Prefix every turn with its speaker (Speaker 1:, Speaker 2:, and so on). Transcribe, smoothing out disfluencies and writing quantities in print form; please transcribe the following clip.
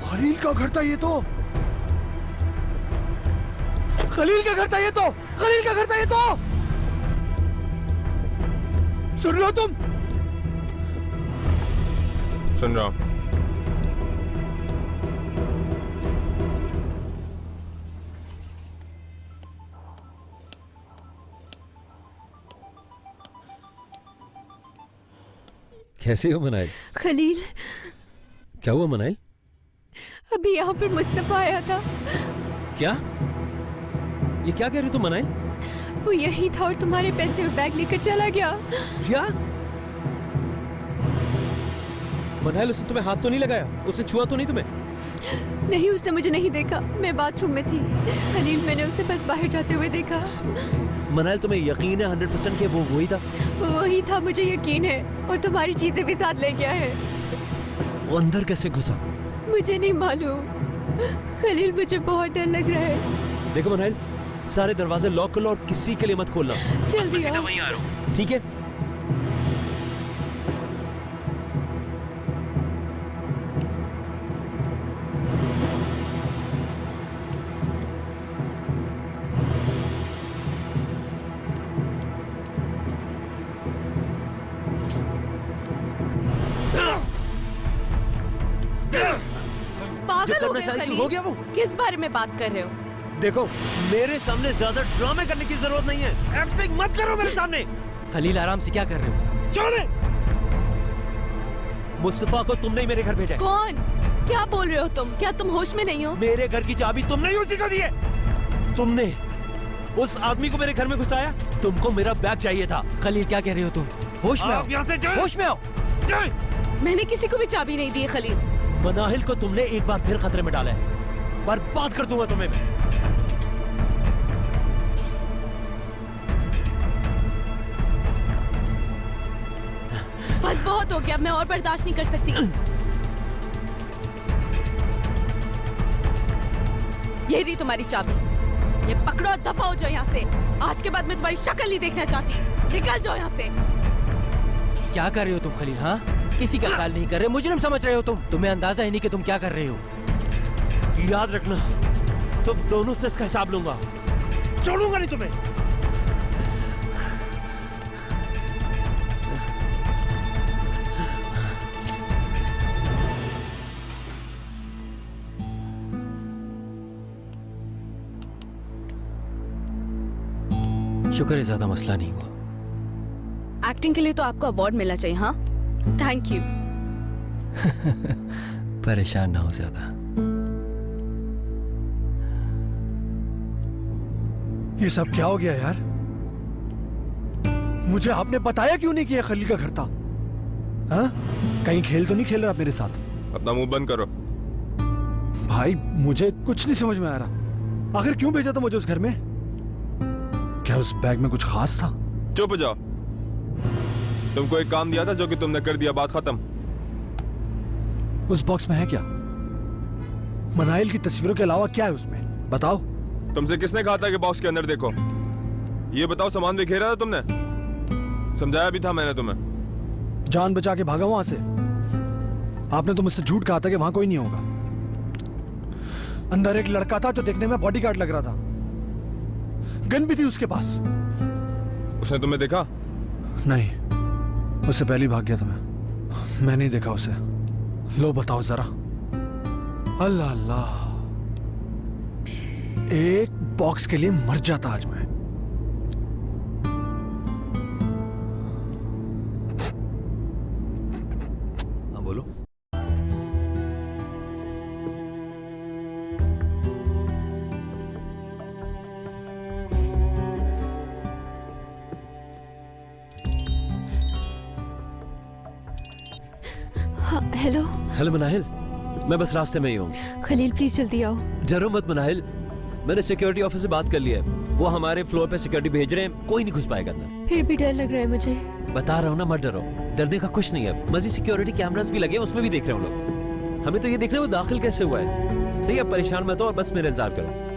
Speaker 1: खलील का घर था ये तो। खलील का घर था ये तो। खलील का घर था ये तो। सुन रहे हो तुम?
Speaker 2: सुन रहा हूं।
Speaker 3: कैसे हो मनाइल?
Speaker 4: खलील,
Speaker 3: क्या हुआ मनाइल?
Speaker 4: अभी यहाँ पर मुस्तफा आया था।
Speaker 3: क्या? ये क्या कह रही तू मनाइल?
Speaker 4: वो यही था और तुम्हारे पैसे और बैग लेकर चला गया।
Speaker 3: क्या? मनाइल, उसने तुम्हें हाथ तो नहीं लगाया? उसने छुआ तो नहीं तुम्हें?
Speaker 4: नहीं, उसने मुझे नहीं देखा। मैं बाथरूम में थी। खलील, मैंने उसे बस बाहर जाते हुए देखा।
Speaker 3: मनाइल, तुम्हें यकीन है 100% कि वो वही था?
Speaker 4: वो वही था, मुझे यकीन है। और तुम्हारी चीजें भी साथ ले गया है।
Speaker 3: वो अंदर कैसे घुसा?
Speaker 4: मुझे नहीं मालूम। खलील, मुझे बहुत डर लग रहा है।
Speaker 3: देखो मनाइल, सारे दरवाजे लॉक कर लो और किसी के लिए मत खोलना।
Speaker 4: जल्दी आओ।
Speaker 3: वहीं आ रहा हूं, ठीक है?
Speaker 4: पागल हो गए खलील?
Speaker 3: हो गया वो?
Speaker 4: किस बारे में बात कर रहे हो?
Speaker 3: देखो, मेरे सामने ज्यादा ड्रामे करने की जरूरत नहीं है। एक्टिंग मत करो मेरे सामने।
Speaker 5: खलील, आराम से क्या कर रहे हो?
Speaker 3: छोड़े। मुस्तफा को तुमने ही मेरे घर भेजा है।
Speaker 4: कौन? क्या बोल रहे हो तुम? क्या तुम होश में नहीं हो?
Speaker 3: मेरे घर की चाबी तुमने ही उसी को दी है। तुमने उस आदमी को मेरे घर में घुसाया। तुमको मेरा बैग चाहिए था।
Speaker 5: खलील, क्या कह रहे हो तुम? होश में आओ।
Speaker 3: यहाँ से जाओ।
Speaker 5: होश में आओ।
Speaker 4: मैंने किसी को भी चाबी नहीं दी है खलील।
Speaker 3: मनाहिल को तुमने एक बार फिर खतरे में डाला है। बर्बाद कर दूंगा तुम्हें।
Speaker 4: बस बहुत हो गया, मैं और बर्दाश्त नहीं कर सकती।
Speaker 2: ये रही तुम्हारी चाबी। ये पकड़ो, दफा हो जाओ यहाँ से। आज के बाद मैं तुम्हारी शक्ल नहीं देखना चाहती। निकल जाओ यहाँ से।
Speaker 5: क्या कर रहे हो तुम खलील? हाँ, किसी का ख्याल नहीं कर रहे, मुजरिम समझ रहे हो तुम। तुम्हें अंदाजा ही नहीं कि तुम क्या कर रहे हो।
Speaker 3: याद रखना, तुम दोनों से इसका हिसाब लूंगा, छोड़ूंगा नहीं तुम्हें।
Speaker 5: शुक्र है ज्यादा मसला नहीं हुआ।
Speaker 2: एक्टिंग के लिए तो आपको अवार्ड मिलना चाहिए। हाँ, थैंक यू।
Speaker 5: परेशान ना हो ज्यादा।
Speaker 1: ये सब क्या हो गया यार? मुझे आपने बताया क्यों नहीं कि यह खलील का घर था? हाँ? कहीं खेल तो नहीं खेल रहा आप मेरे साथ?
Speaker 6: अपना मुंह बंद करो।
Speaker 1: भाई मुझे कुछ नहीं समझ में आ रहा। आखिर क्यों भेजा था मुझे उस घर में? क्या उस बैग में कुछ खास था?
Speaker 6: चुप हो जाओ। तुमको एक काम दिया था जो कि तुमने कर दिया, बात खत्म।
Speaker 1: उस बॉक्स में है क्या? मनाइल की तस्वीरों के अलावा क्या है उसमें? बताओ।
Speaker 6: तुमसे किसने कहा था कि बॉक्स के अंदर देखो? ये बताओ, सामान बिखेरा था तुमने? समझाया भी था मैंने तुम्हें।
Speaker 1: जान बचा के भागा वहां से। आपने तो मुझसे झूठ कहा था कि वहां कोई नहीं होगा। अंदर एक लड़का था जो देखने में बॉडीगार्ड लग रहा था। गन भी थी उसके पास।
Speaker 6: उसने तुम्हें देखा?
Speaker 1: नहीं, उससे पहले ही भाग गया था मैं नहीं देखा उसे। लो बताओ जरा। अल्लाह अल्लाह, एक बॉक्स के लिए मर जाता आज मैं।
Speaker 3: हाँ बोलो।
Speaker 4: हाँ, हेलो।
Speaker 3: हेलो मनाहिल, मैं बस रास्ते में ही हूँ।
Speaker 4: खलील प्लीज जल्दी आओ।
Speaker 3: डरो मत मनाहिल, मैंने सिक्योरिटी ऑफिस से बात कर लिया है। वो हमारे फ्लोर पे सिक्योरिटी भेज रहे हैं, कोई नहीं घुस पाएगा अंदर।
Speaker 4: फिर भी डर लग रहा है मुझे।
Speaker 3: बता रहा हूँ ना, मत डरो। डरने का कुछ नहीं है। मजीद सिक्योरिटी कैमरास भी लगे हैं, उसमें भी देख रहे हैं लोग। हमें तो ये देखना है वो दाखिल कैसे हुआ है। सही है, परेशान मत हो और बस मेरा इंतजार करो।